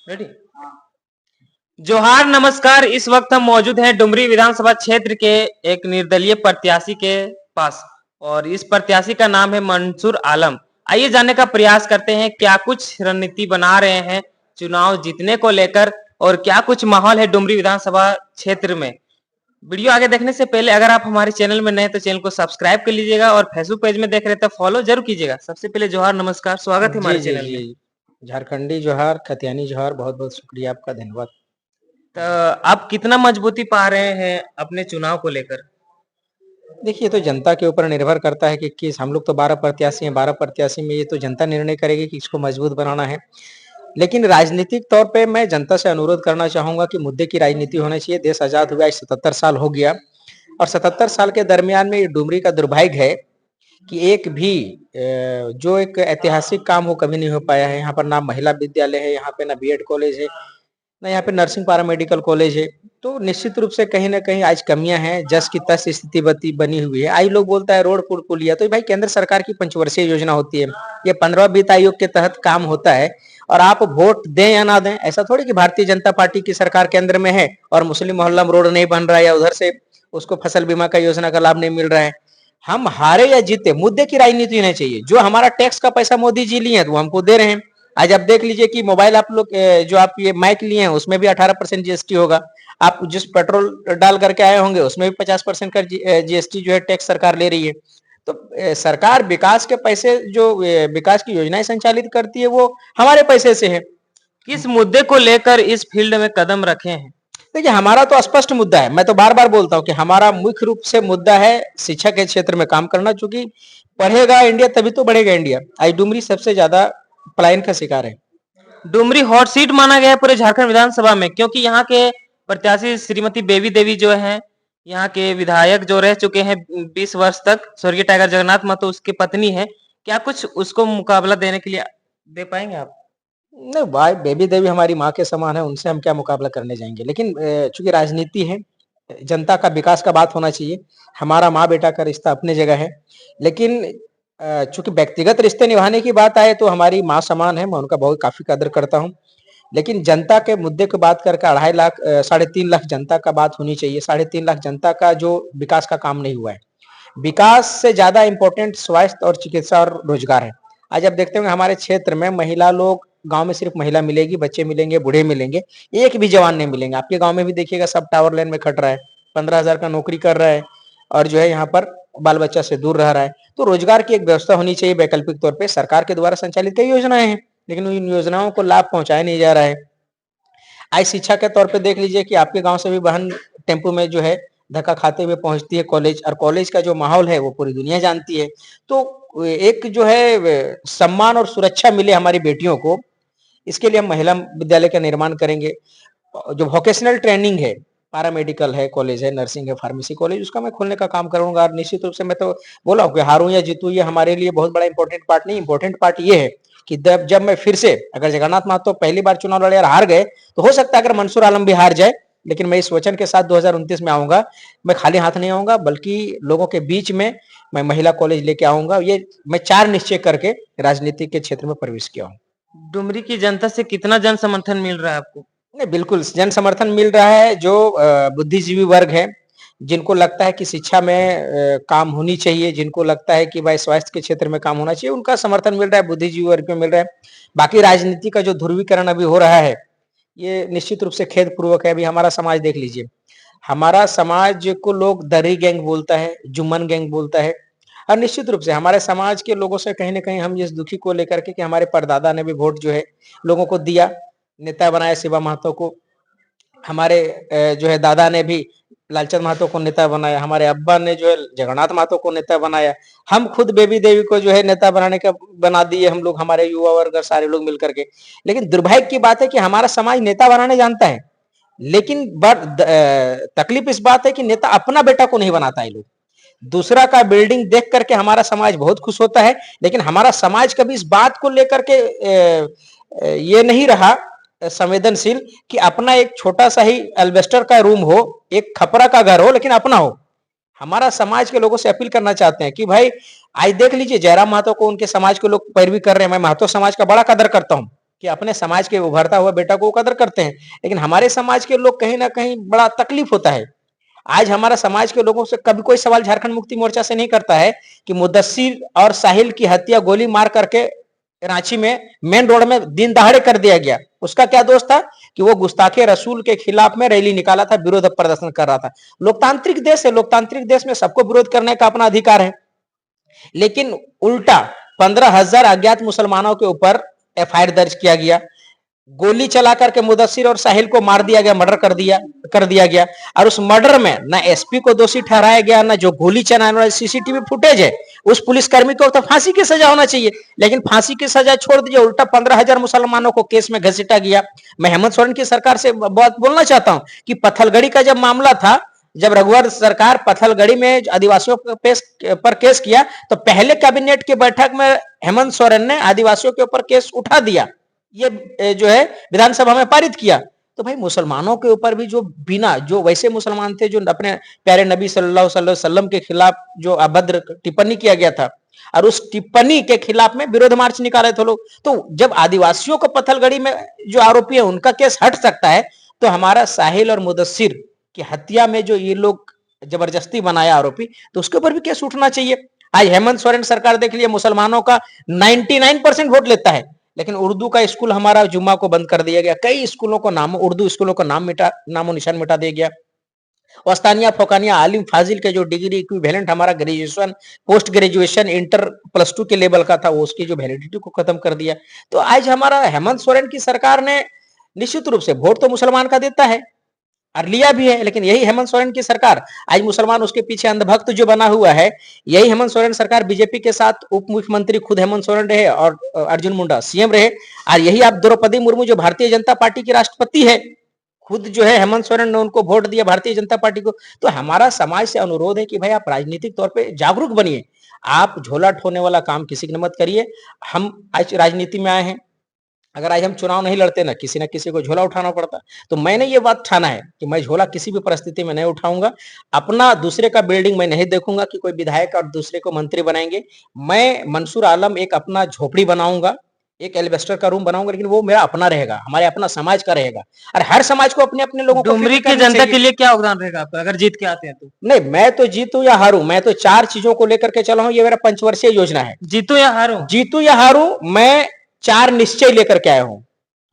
Ready. जोहार नमस्कार। इस वक्त हम मौजूद हैं डुमरी विधानसभा क्षेत्र के एक निर्दलीय प्रत्याशी के पास और इस प्रत्याशी का नाम है मंसूर आलम। आइए जानने का प्रयास करते हैं क्या कुछ रणनीति बना रहे हैं चुनाव जीतने को लेकर और क्या कुछ माहौल है डुमरी विधानसभा क्षेत्र में। वीडियो आगे देखने से पहले अगर आप हमारे चैनल में नए तो चैनल को सब्सक्राइब कर लीजिएगा और फेसबुक पेज में देख रहे तो फॉलो जरूर कीजिएगा। सबसे पहले जोहार नमस्कार, स्वागत है जी हमारे जी चैनल में। जी झारखंडी जोहार, खतियानी जोहार, बहुत बहुत शुक्रिया आपका, धन्यवाद। तो आप कितना मजबूती पा रहे हैं अपने चुनाव को लेकर? देखिए, तो जनता के ऊपर निर्भर करता है कि किस, हम लोग तो 12 प्रत्याशी हैं, 12 प्रत्याशी में ये तो जनता निर्णय करेगी कि इसको मजबूत बनाना है। लेकिन राजनीतिक तौर पे मैं जनता से अनुरोध करना चाहूंगा कि मुद्दे की राजनीति होनी चाहिए। देश आजाद हुआ आज 77 साल हो गया और 77 साल के दरमियान में ये डुमरी का दुर्भाग्य है कि एक भी जो एक ऐतिहासिक काम वो कभी नहीं हो पाया है। यहाँ पर ना महिला विद्यालय है, यहाँ पे ना बीएड कॉलेज है, ना यहाँ पे नर्सिंग पारा मेडिकल कॉलेज है। तो निश्चित रूप से कहीं ना कहीं आज कमियां हैं, जस की तस स्थिति बनी हुई है। आई लोग बोलता है रोड पुल पुलिया, तो भाई केंद्र सरकार की पंचवर्षीय योजना होती है, ये 15 वित्त आयोग के तहत काम होता है। और आप वोट दें या ना दें, ऐसा थोड़ी कि भारतीय जनता पार्टी की सरकार केंद्र में है और मुस्लिम मोहल्ला में रोड नहीं बन रहा है या उधर से उसको फसल बीमा का योजना का लाभ नहीं मिल रहा है। हम हारे या जीते, मुद्दे की राजनीति होनी चाहिए। जो हमारा टैक्स का पैसा मोदी जी लिए हैं तो वो हमको दे रहे हैं। आज आप देख लीजिए कि मोबाइल आप लोग जो आप ये माइक लिए हैं उसमें भी 18% जीएसटी होगा। आप जिस पेट्रोल डाल करके आए होंगे उसमें भी 50% का जीएसटी जो है टैक्स सरकार ले रही है। तो सरकार विकास के पैसे, जो विकास की योजनाएं संचालित करती है, वो हमारे पैसे से है। किस मुद्दे को लेकर इस फील्ड में कदम रखे हैं? देखिए, हमारा तो स्पष्ट मुद्दा है। मैं तो बार बार बोलता हूँ कि हमारा मुख्य रूप से मुद्दा है शिक्षा के क्षेत्र में काम करना। चूंकि पढ़ेगा इंडिया तभी तो बढ़ेगा इंडिया। आज डुमरी सबसे ज्यादा पलायन का शिकार है। डुमरी हॉट सीट माना गया है पूरे झारखंड विधानसभा में, क्योंकि यहाँ के प्रत्याशी श्रीमती बेबी देवी जो है, यहाँ के विधायक जो रह चुके हैं 20 वर्ष तक, स्वर्गीय टाइगर जगन्नाथ महतो उसकी पत्नी है। क्या कुछ उसको मुकाबला देने के लिए दे पाएंगे आप? नहीं भाई, बेबी देवी हमारी माँ के समान है, उनसे हम क्या मुकाबला करने जाएंगे। लेकिन चूंकि राजनीति है, जनता का विकास का बात होना चाहिए। हमारा माँ बेटा का रिश्ता अपनी जगह है, लेकिन चूंकि व्यक्तिगत रिश्ते निभाने की बात आए तो हमारी माँ समान है, मैं उनका बहुत काफी कदर करता हूँ। लेकिन जनता के मुद्दे की बात करके 2.5 लाख 3.5 लाख जनता का बात होनी चाहिए। 3.5 लाख जनता का जो विकास का काम नहीं हुआ है। विकास से ज्यादा इंपॉर्टेंट स्वास्थ्य और चिकित्सा और रोजगार है। आज आप देखते होंगे हमारे क्षेत्र में महिला लोग, गांव में सिर्फ महिला मिलेगी, बच्चे मिलेंगे, बूढ़े मिलेंगे, एक भी जवान नहीं मिलेंगे। आपके गांव में भी देखिएगा, सब टावर लाइन में खट रहा है, 15,000 का नौकरी कर रहा है और जो है यहाँ पर बाल बच्चा से दूर रह रहा है। तो रोजगार की एक व्यवस्था होनी चाहिए वैकल्पिक तौर पर। सरकार के द्वारा संचालित कई योजनाएं हैं, लेकिन उन योजनाओं को लाभ पहुंचाया नहीं जा रहा है। आज शिक्षा के तौर पे देख लीजिए कि आपके गांव से भी बहन टेम्पो में जो है धक्का खाते हुए पहुंचती है कॉलेज, और कॉलेज का जो माहौल है वो पूरी दुनिया जानती है। तो एक जो है सम्मान और सुरक्षा मिले हमारी बेटियों को, इसके लिए हम महिला विद्यालय का निर्माण करेंगे। जो वोकेशनल ट्रेनिंग है, पारा मेडिकल है कॉलेज है, नर्सिंग है, फार्मेसी कॉलेज, उसका मैं खोलने का काम करूंगा। और निश्चित रूप से मैं तो बोला हूँ कि हारूं या जीतूं ये हमारे लिए बहुत बड़ा इंपॉर्टेंट पार्ट नहीं। इंपॉर्टेंट पार्ट ये है कि जब मैं फिर से, अगर जगन्नाथ महतो पहली बार चुनाव लड़े और हार गए तो हो सकता है अगर मंसूर आलम भी हार जाए, लेकिन मैं इस वचन के साथ 2029 में आऊंगा। मैं खाली हाथ नहीं आऊंगा, बल्कि लोगों के बीच में मैं महिला कॉलेज लेके आऊंगा। ये मैं 4 निश्चय करके राजनीति के क्षेत्र में प्रवेश किया हूँ। डुमरी की जनता से कितना जन समर्थन मिल रहा है आपको? नहीं, बिल्कुल जन समर्थन मिल रहा है। जो बुद्धिजीवी वर्ग है, जिनको लगता है कि शिक्षा में काम होनी चाहिए, जिनको लगता है कि भाई स्वास्थ्य के क्षेत्र में काम होना चाहिए, उनका समर्थन मिल रहा है, बुद्धिजीवी वर्ग में मिल रहा है। बाकी राजनीति का जो ध्रुवीकरण अभी हो रहा है, ये निश्चित रूप से खेद पूर्वक है। अभी हमारा समाज देख लीजिए, हमारा समाज को लोग दरी गैंग बोलता है, जुम्मन गैंग बोलता है। और निश्चित रूप से हमारे समाज के लोगों से कहीं ना कहीं हम इस दुखी को लेकर के कि हमारे परदादा ने भी वोट जो है लोगों को दिया, नेता बनाया शिवा महतो को। हमारे जो है दादा ने भी लालचंद महतो को नेता बनाया, हमारे अब्बा ने जो है जगन्नाथ महतो को नेता बनाया। हम खुद बेबी देवी को जो है नेता बनाने का बना दिए हम लोग, हमारे युवा वर्ग और सारे लोग मिलकर के। लेकिन दुर्भाग्य की बात है कि हमारा समाज नेता बनाने जानता है, लेकिन तकलीफ इस बात है कि नेता अपना बेटा को नहीं बनाता है। लोग दूसरा का बिल्डिंग देख करके हमारा समाज बहुत खुश होता है, लेकिन हमारा समाज कभी इस बात को लेकर के ये नहीं रहा संवेदनशील कि अपना एक छोटा सा ही एल्वेस्टर का रूम हो, एक खपरा का घर हो, लेकिन अपना हो। हमारा समाज के लोगों से अपील करना चाहते हैं कि भाई आज देख लीजिए जयराम महतो को उनके समाज के लोग पैरवी कर रहे हैं। मैं महतो समाज का बड़ा कदर करता हूं, कि अपने समाज के उभरता हुआ बेटा को कदर करते हैं, लेकिन हमारे समाज के लोग कहीं ना कहीं बड़ा तकलीफ होता है। आज हमारा समाज के लोगों से कभी कोई सवाल झारखंड मुक्ति मोर्चा से नहीं करता है कि मुद्दस्सिर और साहिल की हत्या गोली मार करके रांची में मेन रोड में दिन दहाड़े कर दिया गया। उसका क्या दोष था कि वो गुस्ताखे रसूल के खिलाफ में रैली निकाला था, विरोध प्रदर्शन कर रहा था। लोकतांत्रिक देश है, लोकतांत्रिक देश में सबको विरोध करने का अपना अधिकार है। लेकिन उल्टा 15,000 अज्ञात मुसलमानों के ऊपर एफआईआर दर्ज किया गया, गोली चला करके मुदस्सिर और साहिल को मार दिया गया, मर्डर कर दिया गया। और उस मर्डर में ना एसपी को दोषी ठहराया गया, ना जो गोली चलाने वाला सीसीटीवी फुटेज है उस पुलिसकर्मी को तो फांसी की सजा होना चाहिए, लेकिन फांसी की सजा छोड़ दीजिए, उल्टा 15,000 मुसलमानों को केस में घसीटा गया। मैं हेमंत सोरेन की सरकार से बहुत बोलना चाहता हूं कि पत्थलगड़ी का जब मामला था, जब रघुवर सरकार पत्थलगड़ी में आदिवासियों पर केस किया, तो पहले कैबिनेट की बैठक में हेमंत सोरेन ने आदिवासियों के ऊपर केस उठा दिया, ये जो है विधानसभा में पारित किया। तो भाई मुसलमानों के ऊपर भी जो वैसे मुसलमान थे जो अपने प्यारे नबी सल्लल्लाहु अलैहि वसल्लम के खिलाफ जो अभद्र टिप्पणी किया गया था, और उस टिप्पणी के खिलाफ में विरोध मार्च निकाले थे लोग, तो जब आदिवासियों को पत्थलगड़ी में जो आरोपी है उनका केस हट सकता है, तो हमारा साहिल और मुदस्सिर की हत्या में जो ये लोग जबरदस्ती बनाया आरोपी, तो उसके ऊपर भी केस उठना चाहिए। आज हेमंत सोरेन सरकार देख लिया, मुसलमानों का 99% वोट लेता है, लेकिन उर्दू का स्कूल हमारा जुम्मा को बंद कर दिया गया, कई स्कूलों को उर्दू स्कूलों का नामो निशान मिटा दिया गया। वस्तानिया फोकानिया आलिम फाजिल के जो डिग्री इक्विवेलेंट हमारा graduation post graduation inter plus 2 के लेवल का था, वो उसकी जो वैलिडिटी को खत्म कर दिया। तो आज हमारा हेमंत सोरेन की सरकार ने निश्चित रूप से वोट तो मुसलमान का देता है और लिया भी है, लेकिन यही हेमंत सोरेन की सरकार आज मुसलमान उसके पीछे अंधभक्त जो बना हुआ है, यही हेमंत सोरेन सरकार बीजेपी के साथ उप मुख्यमंत्री खुद हेमंत सोरेन रहे और अर्जुन मुंडा सीएम रहे, और यही आप द्रौपदी मुर्मू जो भारतीय जनता पार्टी की राष्ट्रपति है, खुद जो है हेमंत सोरेन ने उनको वोट दिया भारतीय जनता पार्टी को। तो हमारा समाज से अनुरोध है कि भाई आप राजनीतिक तौर पे जागरूक बनिए, आप झोला ठोने वाला काम किसी ने मत करिए। हम आज राजनीति में आए हैं, अगर आज हम चुनाव नहीं लड़ते ना किसी को झोला उठाना पड़ता, तो मैंने ये बात ठाना है कि मैं झोला किसी भी परिस्थिति में नहीं उठाऊंगा। अपना दूसरे का बिल्डिंग मैं नहीं देखूंगा कि कोई विधायक और दूसरे को मंत्री बनाएंगे। मैं मंसूर आलम एक अपना झोपड़ी बनाऊंगा, एक एल्वेस्टर का रूम बनाऊंगा, लेकिन वो मेरा अपना रहेगा, हमारे अपना समाज का रहेगा। और हर समाज को अपने अपने लोगों को डुमरी की जनता के लिए क्या योगदान रहेगा आपका अगर जीत के आते हैं तो? नहीं, मैं तो जीतू या हारू, मैं तो 4 चीजों को लेकर के चला हूं, ये मेरा पंचवर्षीय योजना है। जीतू या हारू? जीतू या हारू, मैं 4 निश्चय लेकर के आया हूं।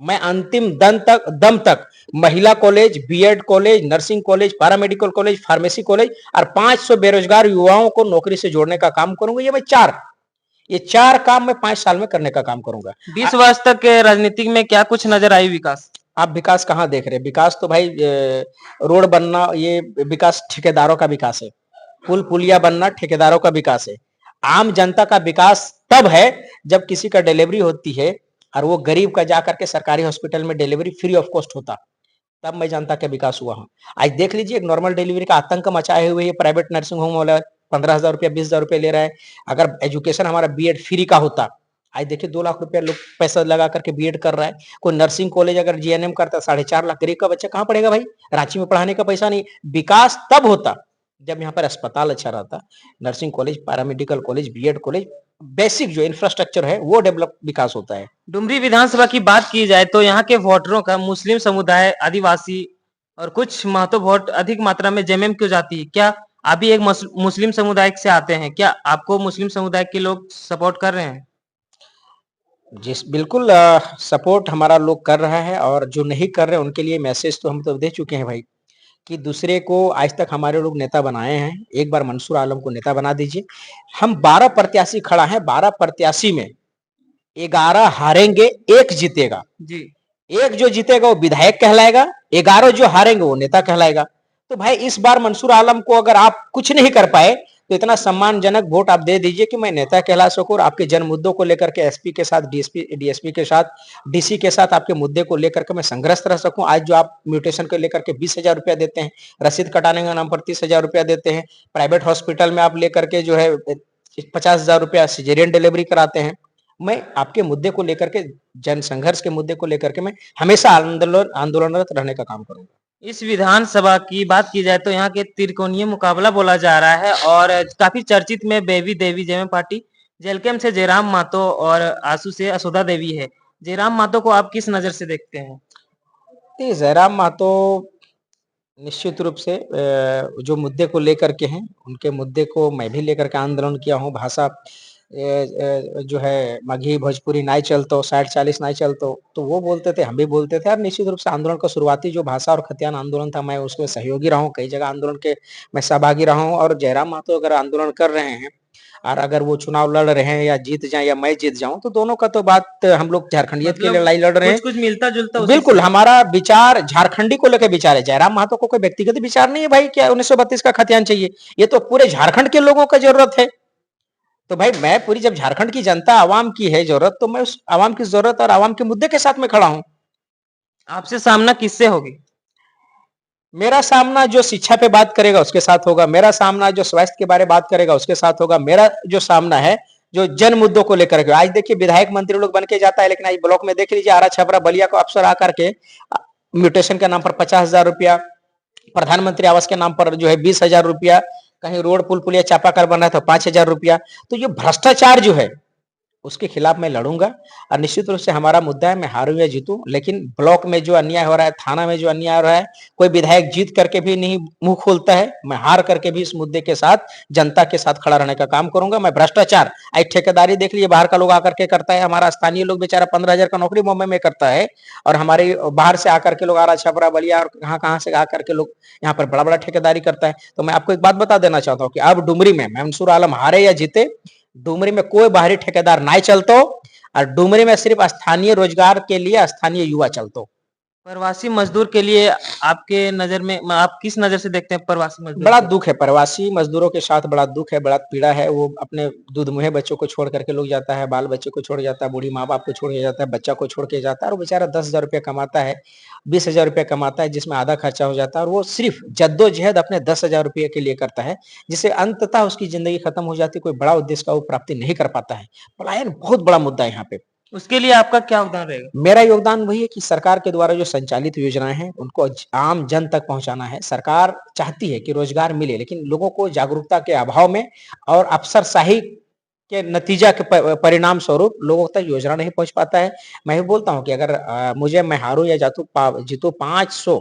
मैं अंतिम दम तक महिला college, BEd college, nursing college, paramedical college, pharmacy college और 500 बेरोजगार युवाओं को नौकरी से जोड़ने का काम करूंगा। ये 4 काम मैं 5 साल में करने का काम करूंगा। 20 वर्ष तक के राजनीति में क्या कुछ नजर आई विकास? आप विकास कहाँ देख रहे हैं? विकास तो भाई रोड बनना, ये विकास ठेकेदारों का विकास है। पुल पुलिया बनना ठेकेदारों का विकास है। आम जनता का विकास तब है जब किसी का डिलीवरी होती है और वो गरीब का जाकर के सरकारी हॉस्पिटल में डिलीवरी फ्री ऑफ कॉस्ट होता, तब मैं जनता का विकास हुआ हूँ। आज देख लीजिए, एक नॉर्मल डिलीवरी का आतंक मचाए हुए प्राइवेट नर्सिंग होम वाला 15,000 रुपया 20,000 रुपया ले रहा है। अगर एजुकेशन हमारा बीएड फ्री का होता, आज देखिए 2 लाख रुपया लोग पैसा लगा करके बीएड कर रहा है। कोई नर्सिंग कॉलेज अगर जीएनएम करता 4.5 लाख, गरीब का बच्चा कहाँ पढ़ेगा भाई? रांची में पढ़ाने का पैसा नहीं। विकास तब होता जब यहाँ पर अस्पताल अच्छा रहता, nursing college, paramedical college, BEd college, basic जो इंफ्रास्ट्रक्चर है वो डेवलप विकास होता है। डुमरी विधानसभा की बात की जाए तो यहाँ के वोटरों का मुस्लिम समुदाय, आदिवासी और कुछ महतो वोट अधिक मात्रा में जेएमएम क्यों जाती है? क्या आप भी एक मुस्लिम समुदाय से आते हैं, क्या आपको मुस्लिम समुदाय के लोग सपोर्ट कर रहे हैं? जिस बिल्कुल सपोर्ट हमारा लोग कर रहा है, और जो नहीं कर रहे उनके लिए मैसेज तो हम तो दे चुके हैं भाई, कि दूसरे को आज तक हमारे लोग नेता बनाए हैं, एक बार मंसूर आलम को नेता बना दीजिए। हम 12 प्रत्याशी खड़ा है, 12 प्रत्याशी में 11 हारेंगे, 1 जीतेगा जी। 1 जो जीतेगा वो विधायक कहलाएगा, 11 जो हारेंगे वो नेता कहलाएगा। तो भाई इस बार मंसूर आलम को अगर आप कुछ नहीं कर पाए तो इतना सम्मानजनक वोट आप दे दीजिए कि मैं नेता कहला सकूं और आपके जन मुद्दों को लेकर के एसपी के साथ, डीएसपी के साथ, डीसी के साथ आपके मुद्दे को लेकर के मैं संघर्ष रह सकूं। आज जो आप म्यूटेशन को लेकर के 20,000 रुपया देते हैं, रसीद कटाने का नाम पर 30,000 रुपया देते हैं, प्राइवेट हॉस्पिटल में आप लेकर के जो है 50,000 रुपया सिजेरियन डिलीवरी कराते हैं, मैं आपके मुद्दे को लेकर के, जन संघर्ष के मुद्दे को लेकर के मैं हमेशा आंदोलनरत रहने का काम करूंगा। इस विधानसभा की बात की जाए तो यहाँ के त्रिकोणीय मुकाबला बोला जा रहा है और काफी चर्चित में बेबी देवी जेएमएम पार्टी, जेलकेम से जयराम मातो और आसू से असोदा देवी है। जयराम महतो को आप किस नजर से देखते हैं? देखिए, जयराम महतो निश्चित रूप से जो मुद्दे को लेकर के हैं, उनके मुद्दे को मैं भी लेकर के आंदोलन किया हूँ। भाषा जो है मगही भोजपुरी नाई चलतो, 60-40 नाई चलतो, तो वो बोलते थे, हम भी बोलते थे और निश्चित रूप से आंदोलन का शुरुआती जो भाषा और खतियान आंदोलन था, मैं उसमें सहयोगी रहा हूँ, कई जगह आंदोलन के मैं सहभागी रहा हूँ और जयराम महतो अगर आंदोलन कर रहे हैं और अगर वो चुनाव लड़ रहे हैं या जीत जाएँ या मैं जीत जाऊँ, तो दोनों का तो बात हम लोग झारखंडियत की मतलब लड़ाई लड़ रहे हैं। कुछ-कुछ मिलता-जुलता उसी से बिल्कुल, है। हमारा विचार झारखंडी को लेके विचार है। जयराम महतो को कोई व्यक्तिगत विचार नहीं है भाई क्या 1932 का खतियान चाहिए। ये तो पूरे झारखंड के लोगों का ज़रूरत है। तो भाई मैं पूरी जब झारखंड की जनता आवाम की है ज़रूरत, तो मैं उस आवाम की ज़रूरत और आवाम के मुद्दे के साथ में खड़ा हूँ। आपसे सामना किससे होगी? मेरा सामना जो शिक्षा पे बात करेगा उसके साथ होगा, मेरा सामना जो स्वास्थ्य के बारे में बात करेगा उसके साथ होगा, मेरा जो सामना है जो जन मुद्दों को लेकर के आज देखिए विधायक मंत्री लोग बन के जाता है, लेकिन आज ब्लॉक में देख लीजिए आरा छपरा बलिया को अफसर आकर के म्यूटेशन के नाम पर 50,000 रुपया, प्रधानमंत्री आवास के नाम पर जो है 20,000 रुपया, कहीं रोड पुल पुलिया चापाकल बन रहा था 5,000 रुपया। तो ये भ्रष्टाचार जो है उसके खिलाफ मैं लड़ूंगा और निश्चित रूप से हमारा मुद्दा है मैं हारूं या जीतूं, लेकिन ब्लॉक में जो अन्याय हो रहा है, थाना में जो अन्याय हो रहा है, कोई विधायक जीत करके भी नहीं मुंह खोलता है। मैं हार करके भी इस मुद्दे के साथ जनता के साथ खड़ा रहने का काम करूंगा। मैं भ्रष्टाचार आई ठेकेदारी देख लीजिए बाहर का लोग आकर के करता है, हमारा स्थानीय लोग बेचारा 15,000 का नौकरी मुंबई में करता है और हमारे बाहर से आकर के लोग आरा छपरा बलिया और कहाँ से आकर के लोग यहाँ पर बड़ा बड़ा ठेकेदारी करता है। तो मैं आपको एक बात बता देना चाहता हूँ कि अब डुमरी में मंसूर आलम हारे या जीते, डुमरी में कोई बाहरी ठेकेदार नहीं चलतो और डुमरी में सिर्फ स्थानीय रोजगार के लिए स्थानीय युवा चलतो। प्रवासी मजदूर के लिए आपके नज़र में आप किस नज़र से देखते हैं प्रवासी मजदूर बड़ा को? दुख है, प्रवासी मजदूरों के साथ बड़ा दुख है, बड़ा पीड़ा है। वो अपने दूध-मुहे बच्चों को छोड़ करके लोग जाता है, बाल बच्चे को छोड़ जाता है, बूढ़ी माँ-बाप को छोड़ के जाता है, बच्चा को छोड़ के जाता है और वो बेचारा 10,000 रुपया कमाता है, 20,000 रुपया कमाता है, जिसमें आधा खर्चा हो जाता है और वो सिर्फ जद्दोजहद अपने 10,000 रुपये के लिए करता है, जिससे अंततः उसकी ज़िंदगी खत्म हो जाती है, कोई बड़ा उद्देश्य का वो प्राप्ति नहीं कर पाता है। पलायन बहुत बड़ा मुद्दा है यहाँ पे। उसके लिए आपका क्या योगदान रहेगा? मेरा योगदान वही है कि सरकार के द्वारा जो संचालित योजनाएँ हैं, उनको आम जन तक पहुँचाना है। सरकार चाहती है कि रोज़गार मिले, लेकिन लोगों को जागरूकता के अभाव में और अफ़सरशाही के नतीजा के परिणाम स्वरूप लोगों तक योजना नहीं पहुँच पाता है। मैं भी बोलता हूँ कि अगर मैं हारूँ या जीतूँ 500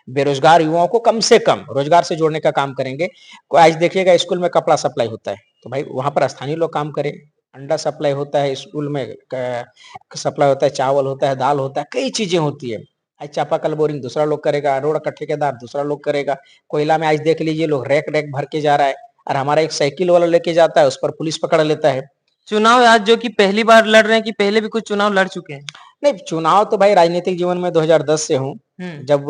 बेरोज़गार युवाओं को कम से कम रोज़गार से जोड़ने का काम करेंगे। आज देखिएगा स्कूल में कपड़ा सप्लाई होता है, तो भाई वहाँ पर स्थानीय लोग काम करें। अंडा सप्लाई होता है स्कूल में, क सप्लाई होता है, चावल होता है, दाल होता है, कई चीज़ें होती है। आज चापाकल बोरिंग दूसरा लोग करेगा, रोड का ठेकेदार दूसरा लोग करेगा। कोयला में आज देख लीजिए लोग रैक-रैक भर के जा रहा है और हमारा एक साइकिल वाला लेके जाता है, उस पर पुलिस पकड़ लेता है। चुनाव आज जो कि पहली बार लड़ रहे हैं कि पहले भी कुछ चुनाव लड़ चुके हैं? नहीं, चुनाव तो भाई राजनीतिक जीवन में 2010 से हूँ। हुँ। जब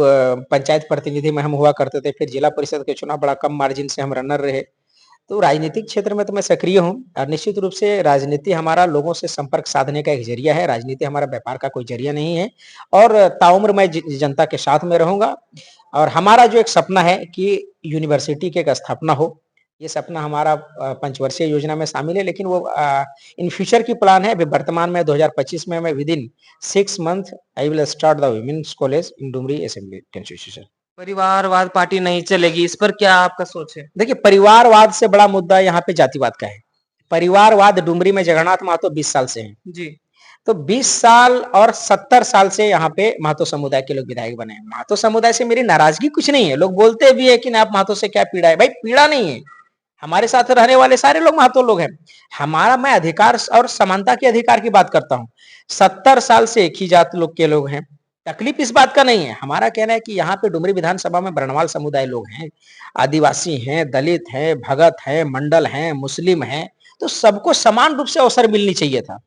पंचायत प्रतिनिधि में हम हुआ करते थे, फिर जिला परिषद के चुनाव बड़ा कम मार्जिन से हम रनर रहे। तो राजनीतिक क्षेत्र में तो मैं सक्रिय हूँ और निश्चित रूप से राजनीति हमारा लोगों से संपर्क साधने का एक ज़रिया है, राजनीति हमारा व्यापार का कोई ज़रिया नहीं है और ताउम्र मैं जनता के साथ में रहूँगा और हमारा जो एक सपना है कि यूनिवर्सिटी की एक स्थापना हो, ये सपना हमारा पंचवर्षीय योजना में शामिल है, लेकिन वो इन फ्यूचर की प्लान है। अभी वर्तमान में 2025 में मैं within 6 month I will start the women's college in Dumri assembly constitution. परिवारवाद पार्टी नहीं चलेगी, इस पर क्या आपका सोच है? देखिए, परिवारवाद से बड़ा मुद्दा यहाँ पे जातिवाद का है। परिवारवाद डुमरी में जगन्नाथ महतो 20 साल से हैं। जी। तो 20 साल और 70 साल से यहाँ पे महतो समुदाय के लोग विधायक बने हैं। महतो समुदाय से मेरी नाराजगी कुछ नहीं है। लोग बोलते भी है कि आप महतो से क्या पीड़ा है? भाई पीड़ा नहीं है। हमारे साथ रहने वाले सारे लोग महतो लोग हैं। मैं अधिकार और समानता के अधिकार की बात करता हूँ। 70 साल से एक ही जात लोग के लोग हैं। तकलीफ इस बात का नहीं है। हमारा कहना है कि यहाँ पे डुमरी विधानसभा में बरनवाल समुदाय लोग हैं, आदिवासी हैं, दलित हैं, भगत हैं, मंडल हैं, मुस्लिम हैं, तो सबको समान रूप से अवसर मिलनी चाहिए था।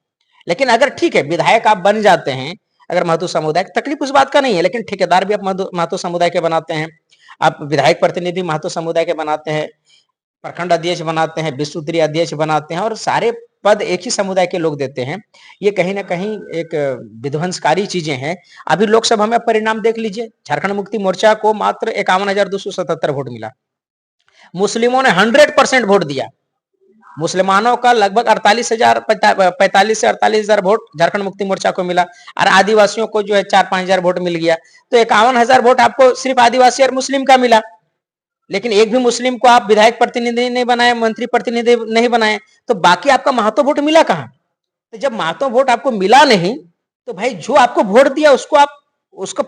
लेकिन अगर ठीक है विधायक आप बन जाते हैं, अगर महतो समुदाय तकलीफ उस बात का नहीं है, लेकिन ठेकेदार भी आप महतो समुदाय के बनाते हैं, आप विधायक प्रतिनिधि महतो समुदाय के बनाते हैं, प्रखंड अध्यक्ष बनाते हैं, विश्व स्तरीय अध्यक्ष बनाते हैं और सारे पद एक ही समुदाय के लोग देते हैं। ये कहीं न कहीं एक विध्वंसकारी चीजें हैं। अभी लोकसभा में परिणाम देख लीजिए, झारखंड मुक्ति मोर्चा को मात्र 51,277 वोट मिला। मुस्लिमों ने 100% वोट दिया। मुसलमानों का लगभग 45 से 48,000 वोट झारखंड मुक्ति मोर्चा को मिला और आदिवासियों को जो है 4-5,000 वोट मिल गया। तो 51,000 वोट आपको सिर्फ आदिवासी और मुस्लिम का मिला। लेकिन एक भी मुस्लिम को आप विधायक प्रतिनिधि नहीं बनाए, मंत्री प्रतिनिधि नहीं बनाए, तो बाकी आपका महतो वोट मिला कहां? तो जब महतो वोट आपको मिला नहीं, तो भाई जो आपको वोट दिया उसको आप उसको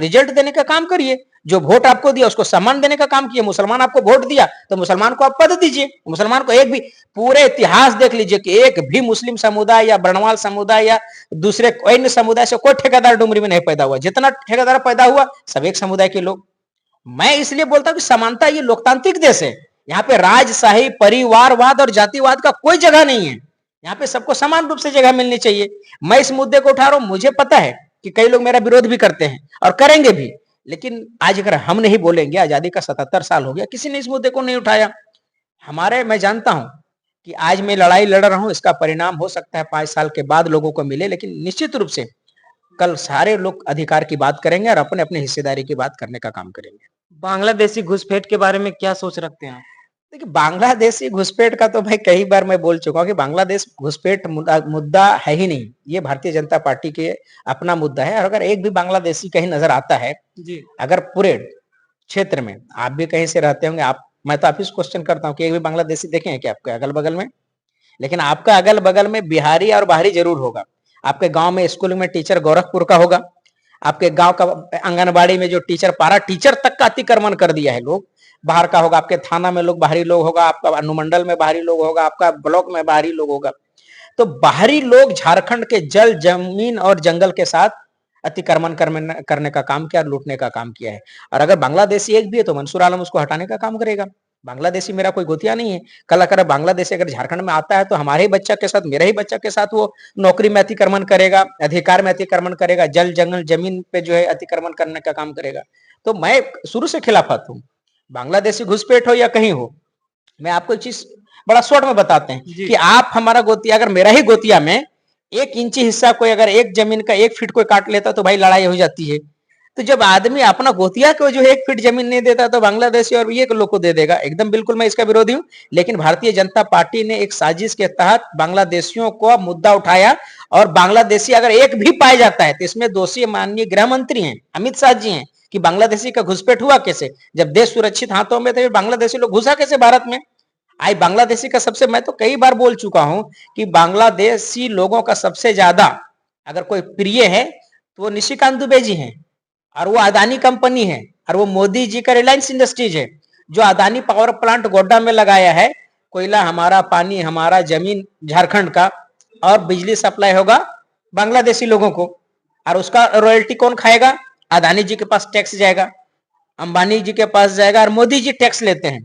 रिजल्ट देने का काम करिए। जो वोट आपको दिया उसको सम्मान देने का काम किए। मुसलमान आपको वोट दिया तो मुसलमान को आप पद दीजिए। मुसलमान को एक भी पूरे इतिहास देख लीजिए कि एक भी मुस्लिम समुदाय या बर्णवाल समुदाय या दूसरे अन्य समुदाय से कोई ठेकेदार डुमरी में नहीं पैदा हुआ। जितना ठेकेदार पैदा हुआ सब एक समुदाय के लोग। मैं इसलिए बोलता हूं कि समानता, ये लोकतांत्रिक देश है। यहाँ पे राजशाही, परिवारवाद और जातिवाद का कोई जगह नहीं है। यहाँ पे सबको समान रूप से जगह मिलनी चाहिए। मैं इस मुद्दे को उठा रहा हूं, मुझे पता है कि कई लोग मेरा विरोध भी करते हैं और करेंगे भी, लेकिन आज अगर हम नहीं बोलेंगे, आजादी का 77 साल हो गया, किसी ने इस मुद्दे को नहीं उठाया। मैं जानता हूं कि आज मैं लड़ाई लड़ रहा हूं, इसका परिणाम हो सकता है 5 साल के बाद लोगों को मिले, लेकिन निश्चित रूप से कल सारे लोग अधिकार की बात करेंगे और अपने अपने हिस्सेदारी की बात करने का काम करेंगे। बांग्लादेशी घुसपैठ के बारे में क्या सोच रखते हैं आप? देखिए, बांग्लादेशी घुसपैठ का तो भाई कई बार मैं बोल चुका हूँ कि बांग्लादेश घुसपैठ मुद्दा है ही नहीं। ये भारतीय जनता पार्टी के अपना मुद्दा है। और अगर एक भी बांग्लादेशी कहीं नजर आता है, जी, अगर पूरे क्षेत्र में, आप भी कहीं से रहते होंगे, आप, मैं तो आप ही से क्वेश्चन करता हूँ कि एक भी बांग्लादेशी देखे हैं क्या आपके अगल बगल में? लेकिन आपका अगल बगल में बिहारी और बाहरी जरूर होगा। आपके गांव में स्कूल में टीचर गोरखपुर का होगा। आपके गांव का आंगनबाड़ी में जो टीचर, पारा टीचर तक का अतिक्रमण कर दिया है लोग, बाहर का होगा। आपके थाना में लोग बाहरी लोग होगा, आपका अनुमंडल में बाहरी लोग होगा, आपका ब्लॉक में बाहरी लोग होगा। तो बाहरी लोग झारखंड के जल, जमीन और जंगल के साथ अतिक्रमण करने का काम किया, लूटने का काम किया है। और अगर बांग्लादेशी एक भी है तो मंसूर आलम उसको हटाने का काम करेगा। बांग्लादेशी मेरा कोई गोतिया नहीं है। कल अगर बांग्लादेशी अगर झारखंड में आता है तो हमारे ही बच्चा के साथ, मेरे ही बच्चा के साथ वो नौकरी में अतिक्रमण करेगा, अधिकार में अतिक्रमण करेगा, जल जंगल जमीन पे जो है अतिक्रमण करने का काम करेगा। तो मैं शुरू से खिलाफत हूँ, बांग्लादेशी घुसपैठ हो या कहीं हो। मैं आपको एक चीज बड़ा शॉर्ट में बताते हैं कि आप हमारा गोतिया, अगर मेरा ही गोतिया में 1 इंची हिस्सा कोई, अगर एक जमीन का 1 फीट कोई काट लेता तो भाई लड़ाई हो जाती है। तो जब आदमी अपना गोतिया को जो 1 फीट जमीन नहीं देता तो बांग्लादेशी और ये लोग को दे देगा। एकदम बिल्कुल मैं इसका विरोधी हूँ। लेकिन भारतीय जनता पार्टी ने एक साजिश के तहत बांग्लादेशियों को मुद्दा उठाया, और बांग्लादेशी अगर एक भी पाया जाता है तो इसमें दोषी माननीय गृह मंत्री हैं, अमित शाह जी हैं, कि बांग्लादेशी का घुसपैठ हुआ कैसे। जब देश सुरक्षित हाथों में थे, बांग्लादेशी लोग घुसा कैसे भारत में। आई बांग्लादेशी का सबसे, मैं तो कई बार बोल चुका हूं कि बांग्लादेशी लोगों का सबसे ज्यादा अगर कोई प्रिय है तो वो निशिकांत दुबे जी हैं, और वो अदानी कंपनी है, और वो मोदी जी का रिलायंस इंडस्ट्रीज है, जो अदानी पावर प्लांट गोड्डा में लगाया है। कोयला हमारा, पानी हमारा, जमीन झारखंड का, और बिजली सप्लाई होगा बांग्लादेशी लोगों को। और उसका रॉयल्टी कौन खाएगा? अदानी जी के पास टैक्स जाएगा, अंबानी जी के पास जाएगा, और मोदी जी टैक्स लेते हैं।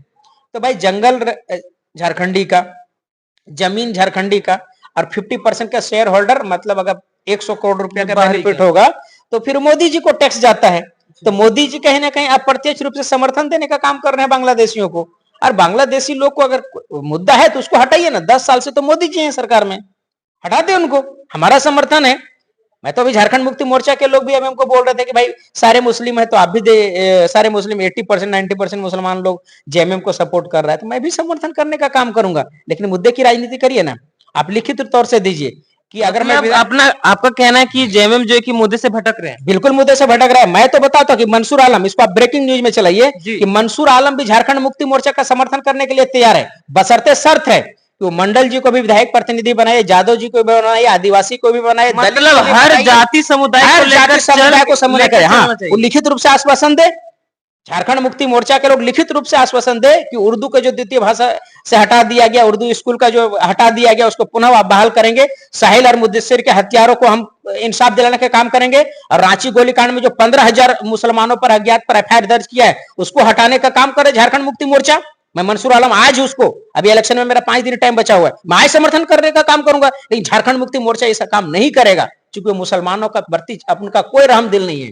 तो भाई जंगल झारखंडी का, जमीन झारखंडी का, और 50% का शेयर होल्डर, मतलब अगर 100 करोड़ रुपया का बेनिफिट होगा तो फिर मोदी जी को टैक्स जाता है। तो मोदी जी कहीं ना कहीं अप्रत्यक्ष रूप से समर्थन देने का काम कर रहे हैं बांग्लादेशियों को। और बांग्लादेशी लोग को अगर मुद्दा है तो उसको हटाइए ना। 10 साल से तो मोदी जी हैं सरकार में, हटा दे उनको, हमारा समर्थन है। मैं तो अभी झारखंड मुक्ति मोर्चा के लोग भी अभी हमको बोल रहे थे कि भाई सारे मुस्लिम है तो आप भी दे, सारे मुस्लिम 80% 90% मुसलमान लोग जेएमएम को सपोर्ट कर रहा है, तो मैं भी समर्थन करने का काम करूंगा। लेकिन मुद्दे की राजनीति करिए ना, आप लिखित तौर से दीजिए कि अगर मैं अपना आपका कहना है कि जेएमएम जो है कि मुद्दे से भटक रहे हैं। बिल्कुल मुद्दे से भटक रहा है। मैं तो बताता हूं कि मंसूर आलम, इसको आप ब्रेकिंग न्यूज में चलाइए कि मंसूर आलम भी झारखंड मुक्ति मोर्चा का समर्थन करने के लिए तैयार है, बशर्ते शर्त है कि वो मंडल जी को भी विधायक प्रतिनिधि बनाए, जादव जी को भी बनाए, आदिवासी को भी बनाए, मतलब हर जाति समुदाय को सम्मान करे। हाँ, वो लिखित रूप से आश्वासन दे। झारखंड मुक्ति मोर्चा के लोग लिखित रूप से आश्वासन दे कि उर्दू के जो द्वितीय भाषा से हटा दिया गया, उर्दू स्कूल का जो हटा दिया गया, उसको पुनः बहाल करेंगे। साहिल और मुद्दसिर के हत्यारों को हम इंसाफ दिलाने का काम करेंगे। और रांची गोलीकांड में जो 15,000 मुसलमानों पर अज्ञात पर एफआईआर दर्ज किया है, उसको हटाने का काम करे झारखंड मुक्ति मोर्चा। मैं मंसूर आलम आज उसको, अभी इलेक्शन में मेरा 5 दिन टाइम बचा हुआ है, मैं आज समर्थन करने का काम करूंगा। लेकिन झारखंड मुक्ति मोर्चा ऐसा काम नहीं करेगा, क्योंकि मुसलमानों का प्रति उनका कोई रहम दिल नहीं है।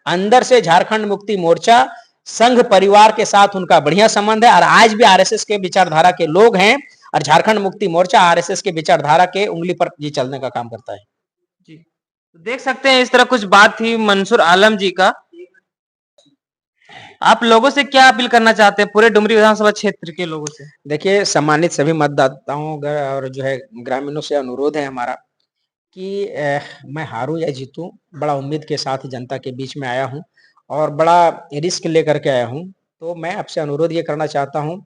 अंदर से झारखंड मुक्ति मोर्चा संघ परिवार के साथ उनका बढ़िया संबंध है, और आज भी आरएसएस के विचारधारा के लोग हैं, और झारखंड मुक्ति मोर्चा आरएसएस के विचारधारा के उंगली पर जी चलने का काम करता है। जी, तो देख सकते हैं इस तरह कुछ बात थी मंसूर आलम जी का। आप लोगों से क्या अपील करना चाहते हैं, पूरे डुमरी विधानसभा क्षेत्र के लोगों से? देखिए, सम्मानित सभी मतदाताओं और जो है ग्रामीणों से अनुरोध है हमारा कि मैं हारूं या जीतूं, बड़ा उम्मीद के साथ जनता के बीच में आया हूं और बड़ा रिस्क लेकर के आया हूं। तो मैं आपसे अनुरोध ये करना चाहता हूं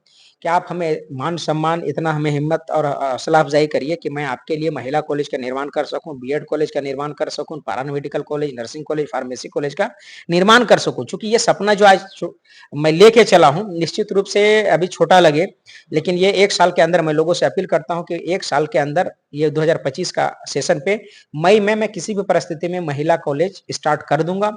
कि आप हमें मान-सम्मान इतना हमें हिम्मत और हौसला अफ़ज़ाई करिए कि मैं आपके लिए महिला कॉलेज का निर्माण कर सकूँ, बीएड कॉलेज का निर्माण कर सकूँ, paramedical college, nursing college, pharmacy college का निर्माण कर सकूँ। चूँकि ये सपना जो आज मैं लेके चला हूँ, निश्चित रूप से अभी छोटा लगे, लेकिन ये 1 साल के अंदर मैं लोगों से अपील करता हूँ कि 1 साल के अंदर ये 2025 का सेशन पे मई में मैं किसी भी परिस्थिति में महिला कॉलेज स्टार्ट कर दूँगा।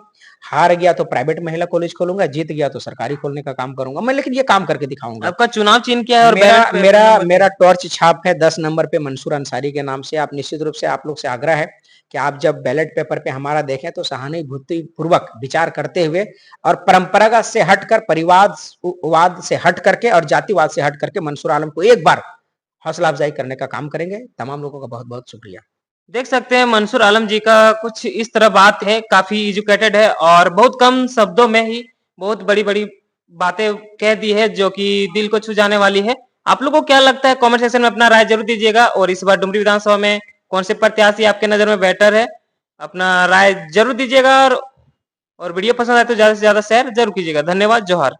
हार गया तो प्राइवेट महिला कॉलेज खोलूँगा, जीत गया तो सरकारी खोलने का काम करूँगा मैं, लेकिन ये काम करके दिखाऊँगा। आपका चुनाव चिन्ह क्या है और मेरा बैलेट पेपर मेरा नंबर क्या मेरा है? टॉर्च छाप है 10 नंबर पे मंसूर अंसारी के नाम से। आप निश्चित रूप से आप लोग से आग्रह है कि आप जब बैलेट पेपर पे हमारा देखें तो सहानुभूति पूर्वक विचार करते हुए और परंपरागत से हटकर परिवारवाद से हट करके और जातिवाद से हट करके मंसूर आलम को एक बार हौसला अफ़ज़ाई करने का काम करेंगे। तमाम लोगों का बहुत-बहुत शुक्रिया। देख सकते हैं मंसूर आलम जी का कुछ इस तरह बात है, काफ़ी एजुकेटेड है और बहुत कम शब्दों में ही बहुत बड़ी-बड़ी बातें कह दी है जो कि दिल को छू जाने वाली है। आप लोगों को क्या लगता है कमेंट सेक्शन में अपना राय ज़रूर दीजिएगा और इस बार डुमरी विधानसभा में कौन से प्रत्याशी आपके नज़र में बेटर है? अपना राय ज़रूर दीजिएगा और वीडियो पसंद आए तो ज़्यादा से ज़्यादा शेयर ज़रूर कीजिएगा। धन्यवाद, जोहार।